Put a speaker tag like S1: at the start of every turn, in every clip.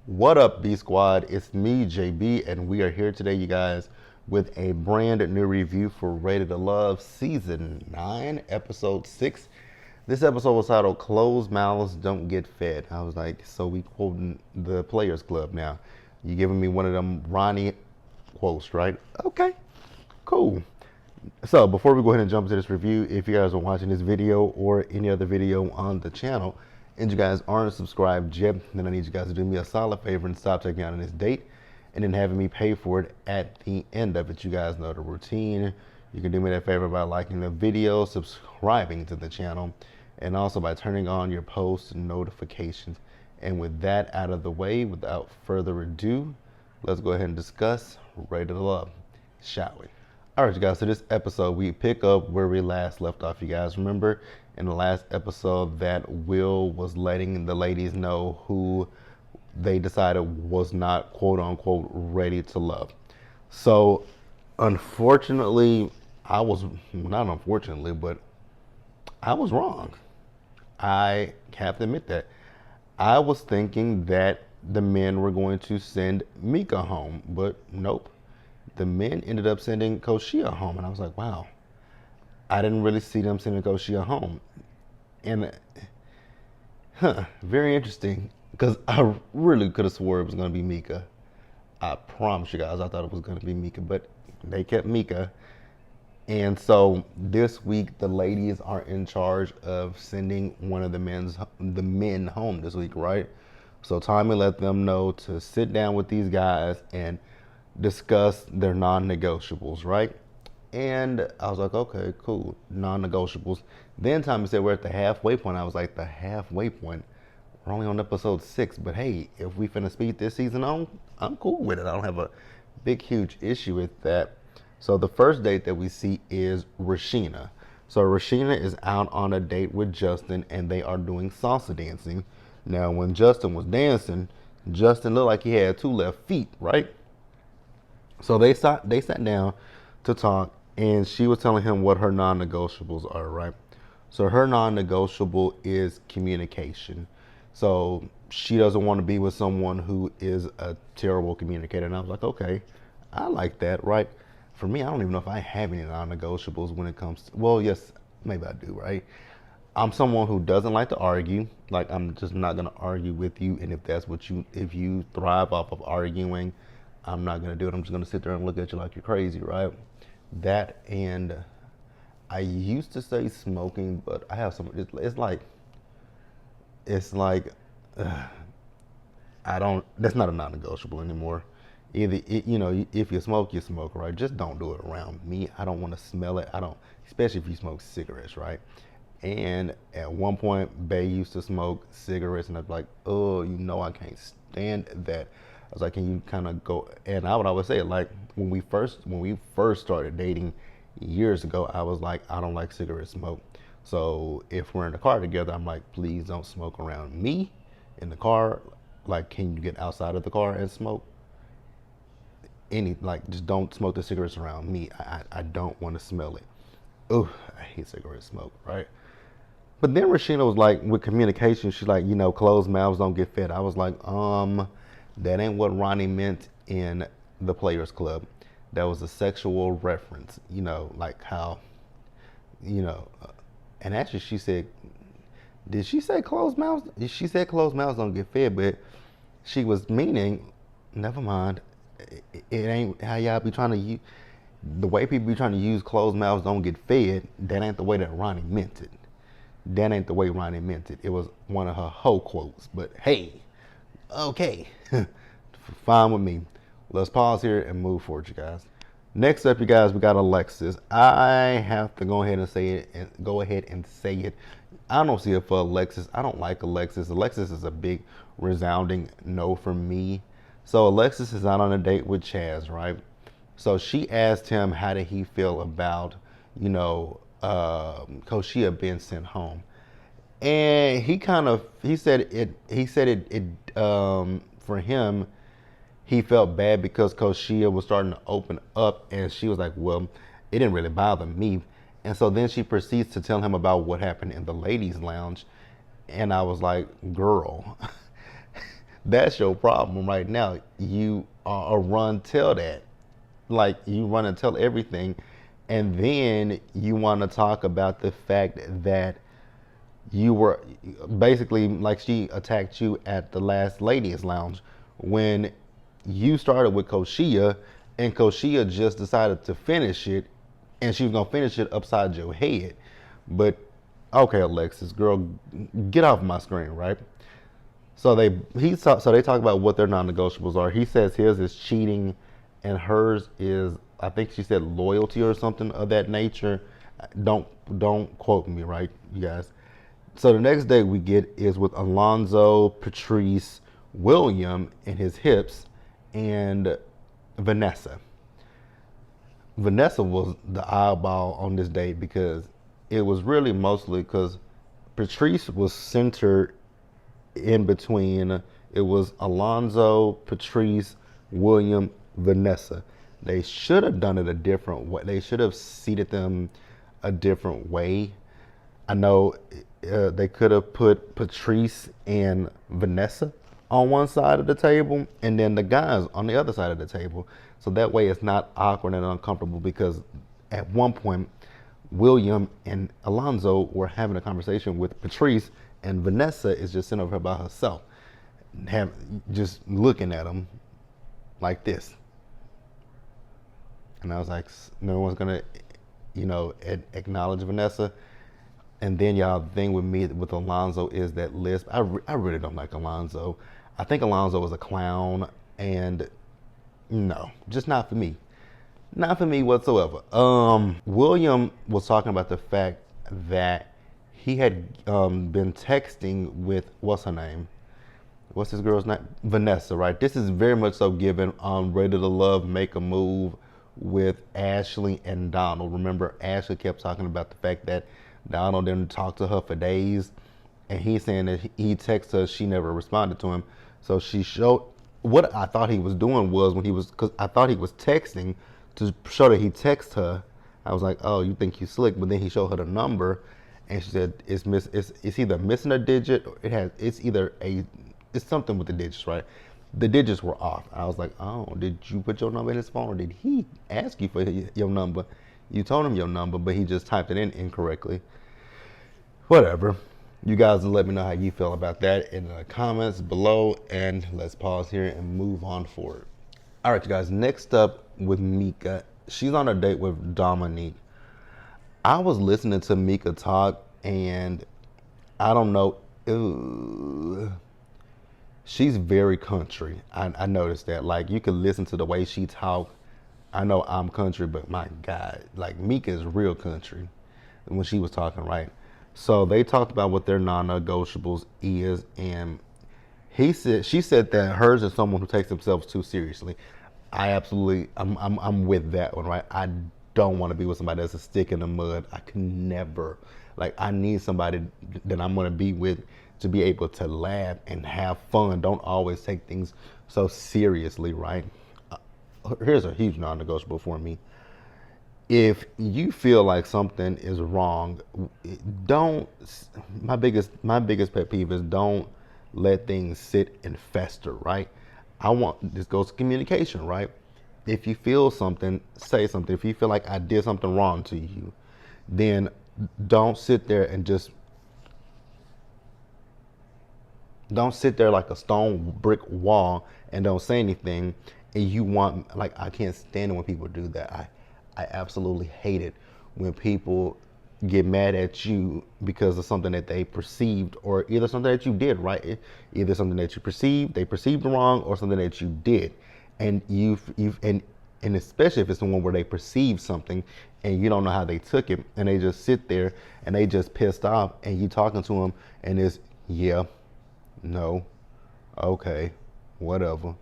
S1: What up, B Squad? It's me, JB, and we are here today, you guys, with a brand new review for Rated to Love Season 9, Episode 6. This episode was titled Closed Mouths Don't Get Fed. I was like, so we quoting the Players Club now. You giving me one of them Ronnie quotes, right? Okay, cool. So before we go ahead and jump into this review, if you guys are watching this video or any other video on the channel and you guys aren't subscribed yet, then I need you guys to do me a solid favor and stop taking out on this date and then having me pay for it at the end of it. You guys know the routine. You can do me that favor by liking the video, subscribing to the channel, and also by turning on your post notifications. And with that out of the way, without further ado, let's go ahead and discuss Rated to Love, shall we? All right, you guys, so this episode, we pick up where we last left off. You guys remember in the last episode that Will was letting the ladies know who they decided was not, quote unquote, ready to love. So, unfortunately, not unfortunately, but I was wrong. I have to admit that. I was thinking that the men were going to send Mika home, but nope. The men ended up sending Koshia home, and I was like, wow, I didn't really see them sending Koshia home. And very interesting, because I really could have swore it was going to be Mika. I promise you guys, I thought it was going to be Mika, but they kept Mika. And so this week, the ladies are in charge of sending one of the men home this week, right? So Tommy let them know to sit down with these guys and discuss their non-negotiables, right? And I was like, okay, cool, non-negotiables. Then Tommy said we're at the halfway point. I was like, the halfway point? We're only on episode 6, but hey, if we finna speed this season on, I'm cool with it. I don't have a big, huge issue with that. So the first date that we see is Rashina. So Rashina is out on a date with Justin, and they are doing salsa dancing. Now, when Justin was dancing, Justin looked like he had 2 left feet, right? So they sat down to talk, and she was telling him what her non-negotiables are, right? So her non-negotiable is communication. So she doesn't want to be with someone who is a terrible communicator. And I was like, okay, I like that, right? For me, I don't even know if I have any non-negotiables when it comes to, well, yes, maybe I do, right? I'm someone who doesn't like to argue. Like, I'm just not going to argue with you. And if you thrive off of arguing, I'm not going to do it. I'm just going to sit there and look at you like you're crazy, right? That, and I used to say smoking, but I have some, it's like, that's not a non-negotiable anymore. Either, if you smoke, right? Just don't do it around me. I don't want to smell it. Especially if you smoke cigarettes, right? And at one point, Bay used to smoke cigarettes, and I was like, oh, I can't stand that. I was like, can you kind of go? And I would always say, like, when we first started dating years ago, I was like, I don't like cigarette smoke. So if we're in the car together, I'm like, please don't smoke around me in the car. Like, can you get outside of the car and smoke? Just don't smoke the cigarettes around me. I don't want to smell it. Oh, I hate cigarette smoke, right? But then Rashina was like, with communication, she's like, closed mouths don't get fed. I was like, that ain't what Ronnie meant in the Players Club. That was a sexual reference, like how, and actually she said, did she say closed mouths? She said closed mouths don't get fed, but she was meaning, never mind, it ain't how y'all be trying to use, the way people be trying to use closed mouths don't get fed, that ain't the way that Ronnie meant it. That ain't the way Ronnie meant it. It was one of her hoe quotes, but hey, okay, fine with me. Let's pause here and move forward, you guys. Next up, you guys, we got Alexis. I have to go ahead and say it. I don't see it for Alexis. I don't like Alexis. Alexis is a big, resounding no for me. So Alexis is out on a date with Chaz, right? So she asked him how did he feel about, Koshia being sent home. And he said for him, he felt bad because Koshia was starting to open up, and she was like, well, it didn't really bother me. And so then she proceeds to tell him about what happened in the ladies' lounge. And I was like, girl, That's your problem right now. You are a run tell that. Like you run and tell everything, and then you want to talk about the fact that you were basically like she attacked you at the last ladies lounge when you started with Koshia and Koshia just decided to finish it and she was gonna finish it upside your head. But okay, Alexis, girl, get off my screen, right? So they talk about what their non-negotiables are. He says his is cheating, and hers is I think she said loyalty or something of that nature. Don't quote me, right, you guys? So the next date we get is with Alonzo, Patrice, William in his hips, and Vanessa. Vanessa was the eyeball on this date because it was really mostly because Patrice was centered in between. It was Alonzo, Patrice, William, Vanessa. They should have done it a different way. They should have seated them a different way. I know they could have put Patrice and Vanessa on one side of the table and then the guys on the other side of the table. So that way it's not awkward and uncomfortable because at one point, William and Alonzo were having a conversation with Patrice and Vanessa is just sitting over by herself, just looking at them like this. And I was like, no one's gonna, acknowledge Vanessa. And then y'all, the thing with me with Alonzo is that lisp. I really don't like Alonzo. I think Alonzo was a clown, and no, just not for me. Not for me whatsoever. William was talking about the fact that he had been texting with what's her name? What's this girl's name? Vanessa, right? This is very much so given on Ready to Love, Make a Move with Ashley and Donald. Remember, Ashley kept talking about the fact that Donald didn't talk to her for days, and he's saying that he texted her, she never responded to him. So she showed what I thought he was doing was because I thought he was texting to show that he texted her. I was like, oh, you think you slick? But then he showed her the number, and she said it's either missing a digit or it's something with the digits, right? The digits were off. I was like, oh, did you put your number in his phone, or did he ask you for your number? You told him your number, but he just typed it in incorrectly. Whatever. You guys let me know how you feel about that in the comments below, and let's pause here and move on forward. All right, you guys, next up with Mika. She's on a date with Dominique. I was listening to Mika talk, and I don't know, she's very country. I noticed that. Like, you can listen to the way she talk. I know I'm country, but my God, like Mika is real country when she was talking, right? So they talked about what their non-negotiables is, and she said that hers is someone who takes themselves too seriously. I'm with that one, right? I don't want to be with somebody that's a stick in the mud. I can never, like, I need somebody that I'm going to be with to be able to laugh and have fun. Don't always take things so seriously, right? Here's a huge non-negotiable for me. If you feel like something is wrong, don't. My biggest pet peeve is don't let things sit and fester, right? This goes to communication, right? If you feel something, say something. If you feel like I did something wrong to you, then don't sit there like a stone brick wall and don't say anything. And I can't stand it when people do that. I absolutely hate it when people get mad at you because of something that they perceived, or either something that you did, right? Either something that they perceived wrong, or something that you did. And and especially if it's the one where they perceived something and you don't know how they took it, and they just sit there and they just pissed off, and you talking to them and it's, yeah, no, okay, whatever.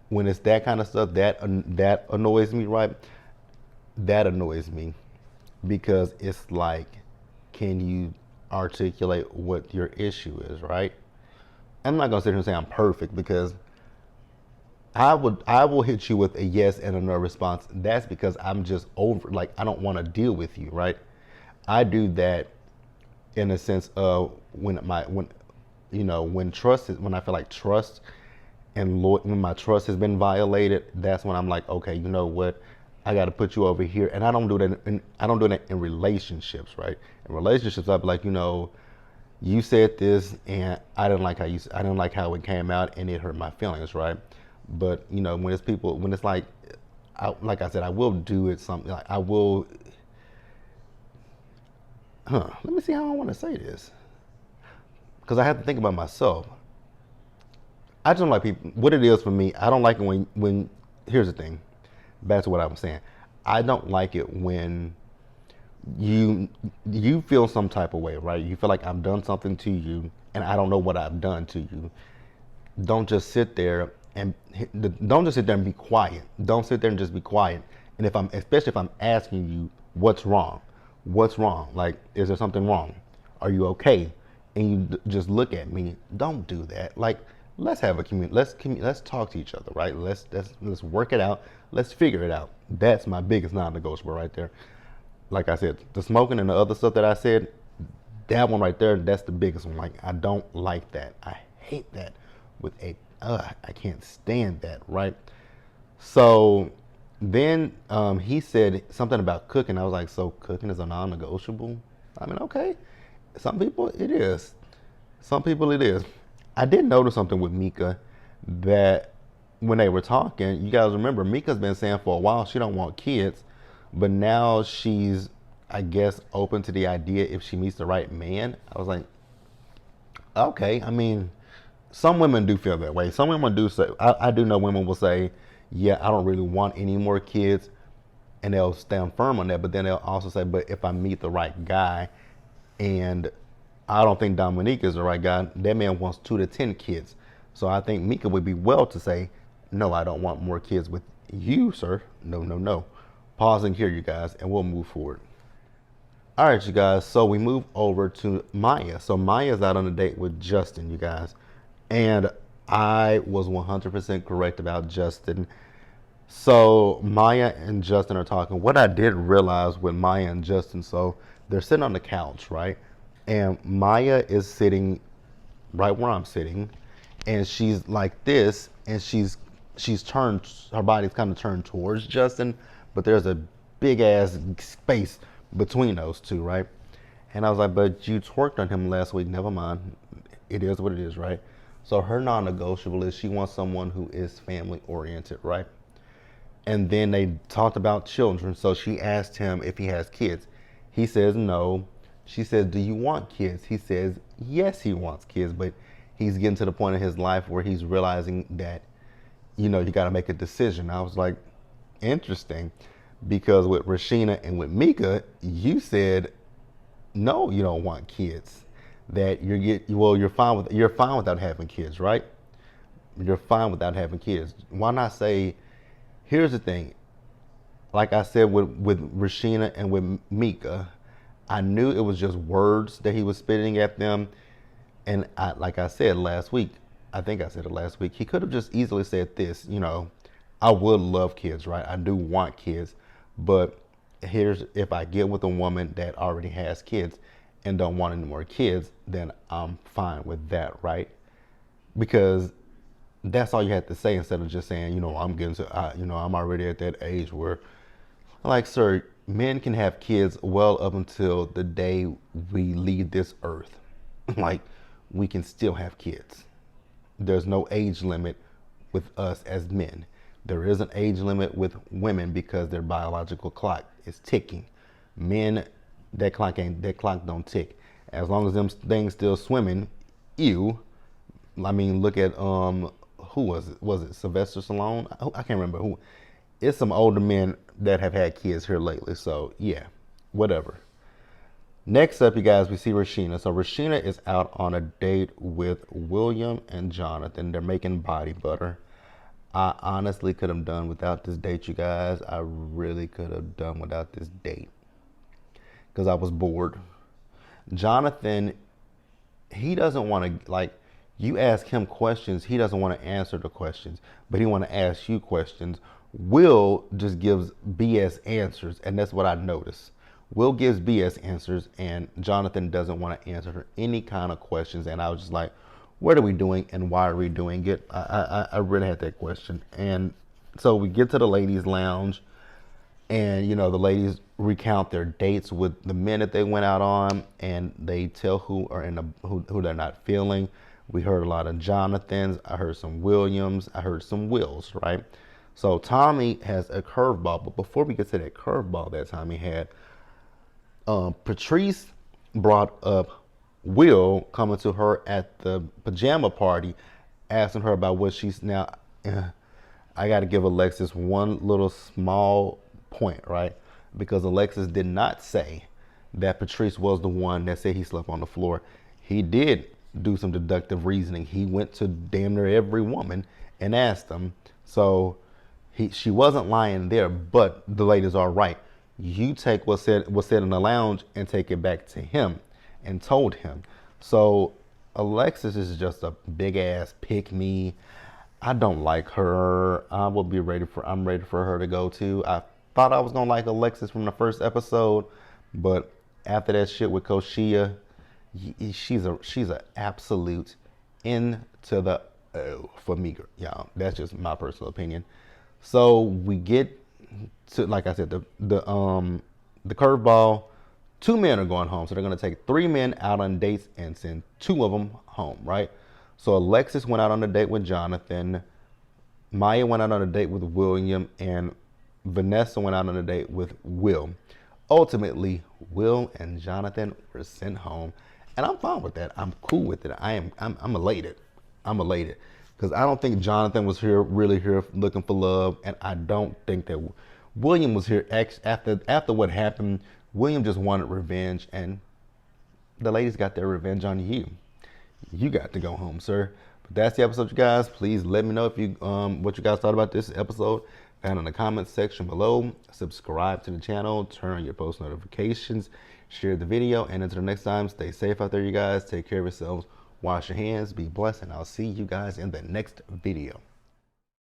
S1: When it's that kind of stuff, that annoys me, right? That annoys me because it's like, can you articulate what your issue is, right? I'm not gonna sit here and say I'm perfect because I will hit you with a yes and a no response. That's because I'm just over, like, I don't want to deal with you, right? I do that in a sense of when I feel like trust and when my trust has been violated, that's when I'm like, okay, you know what? I got to put you over here, and I don't do that. I don't do that in relationships, right? In relationships, I'd be like, you said this, and I didn't like how I didn't like how it came out, and it hurt my feelings, right? But when it's people, when it's like I said, I will do it. Something like I will. Let me see how I want to say this, because I have to think about myself. I just don't like people. What it is for me, I don't like it when. Here's the thing. Back to what I was saying. I don't like it when you feel some type of way, right? You feel like I've done something to you, and I don't know what I've done to you. Don't just sit there and don't just sit there and be quiet. Don't sit there and just be quiet. And especially if I'm asking you what's wrong, Like, is there something wrong? Are you okay? And you just look at me. Don't do that. Like, let's have a let's talk to each other, right? Let's work it out. Let's figure it out. That's my biggest non-negotiable right there. Like I said, the smoking and the other stuff that I said, that one right there, that's the biggest one. Like, I don't like that. I hate that I can't stand that, right? So then he said something about cooking. I was like, so cooking is a non-negotiable? I mean, okay. Some people it is. Some people it is. I did notice something with Mika that when they were talking, you guys remember Mika's been saying for a while she don't want kids, but now she's, I guess, open to the idea if she meets the right man. I was like, okay. I mean, some women do feel that way. Some women do say, I do know women will say, yeah, I don't really want any more kids, and they'll stand firm on that. But then they'll also say, but if I meet the right guy, and I don't think Dominique is the right guy, that man wants 2 to 10 kids. So I think Mika would be well to say, no, I don't want more kids with you, sir. No, no, no. Pausing here, you guys, and we'll move forward. All right, you guys. So we move over to Maya. So Maya's out on a date with Justin, you guys. And I was 100% correct about Justin. So Maya and Justin are talking. What I did realize with Maya and Justin, so they're sitting on the couch, right? And Maya is sitting right where I'm sitting, and she's like this, and she's turned, her body's kind of turned towards Justin, but there's a big ass space between those two, right? And I was like, but you twerked on him last week. Never mind. It is what it is, right? So her non-negotiable is she wants someone who is family oriented, right? And then they talked about children. So she asked him if he has kids. He says no. She says, do you want kids? He says, yes, he wants kids, but he's getting to the point in his life where he's realizing that, you got to make a decision. I was like, interesting, because with Rashina and with Mika, you said, no, you don't want kids. That you're fine without having kids, right? You're fine without having kids. Why not say, here's the thing. Like I said with Rashina and with Mika, I knew it was just words that he was spitting at them. And like I said last week, I think I said it last week, he could have just easily said this, I would love kids, right? I do want kids. But if I get with a woman that already has kids and don't want any more kids, then I'm fine with that, right? Because that's all you have to say instead of just saying, I'm getting to, I'm already at that age where, like, sir, men can have kids well up until the day we leave this earth. Like, we can still have kids. There's no age limit with us as men. There is an age limit with women because their biological clock is ticking. Men, that clock don't tick. As long as them things still swimming, I mean, look at who was it? Was it Sylvester Stallone? I can't remember who. It's some older men that have had kids here lately. So yeah, whatever. Next up, you guys, we see Rashina. So Rashina is out on a date with William and Jonathan. They're making body butter. I honestly could have done without this date, you guys. I really could have done without this date because I was bored. Jonathan, he doesn't want to, like, you ask him questions, he doesn't want to answer the questions, but he want to ask you questions. Will just gives BS answers, and that's what I noticed. Will gives BS answers, and Jonathan doesn't want to answer any kind of questions, and I was just like, what are we doing and why are we doing it? I really had that question. And so we get to the ladies' lounge, and the ladies recount their dates with the men that they went out on, and they tell who are in the who they're not feeling. We heard a lot of Jonathans. I heard some Williams. I heard some Wills. Right. So Tommy has a curveball, but before we get to that curveball that Tommy had, Patrice brought up Will coming to her at the pajama party, asking her about what she's now. I got to give Alexis one little small point, right? Because Alexis did not say that Patrice was the one that said he slept on the floor. He did do some deductive reasoning. He went to damn near every woman and asked them. So she wasn't lying there, but the ladies are right. You take what's said in the lounge and take it back to him and told him. So Alexis is just a big ass pick me. I don't like her. I'm ready for her to go too. I thought I was gonna like Alexis from the first episode, but after that shit with Koshia, she's a absolute into the O for me, y'all. That's just my personal opinion. So we get to, like I said, the curveball. 2 men are going home, so they're gonna take 3 men out on dates and send 2 of them home, right? So Alexis went out on a date with Jonathan. Maya went out on a date with William, and Vanessa went out on a date with Will. Ultimately, Will and Jonathan were sent home, and I'm fine with that. I'm cool with it. I'm elated. I'm elated because I don't think Jonathan was really here looking for love, and I don't think that William was here after what happened. William just wanted revenge, and the ladies got their revenge on you. You got to go home, sir. But that's the episode, you guys. Please let me know if you what you guys thought about this episode down in the comments section below. Subscribe to the channel, turn on your post notifications, share the video, and until the next time, stay safe out there, you guys. Take care of yourselves, wash your hands, be blessed, and I'll see you guys in the next video.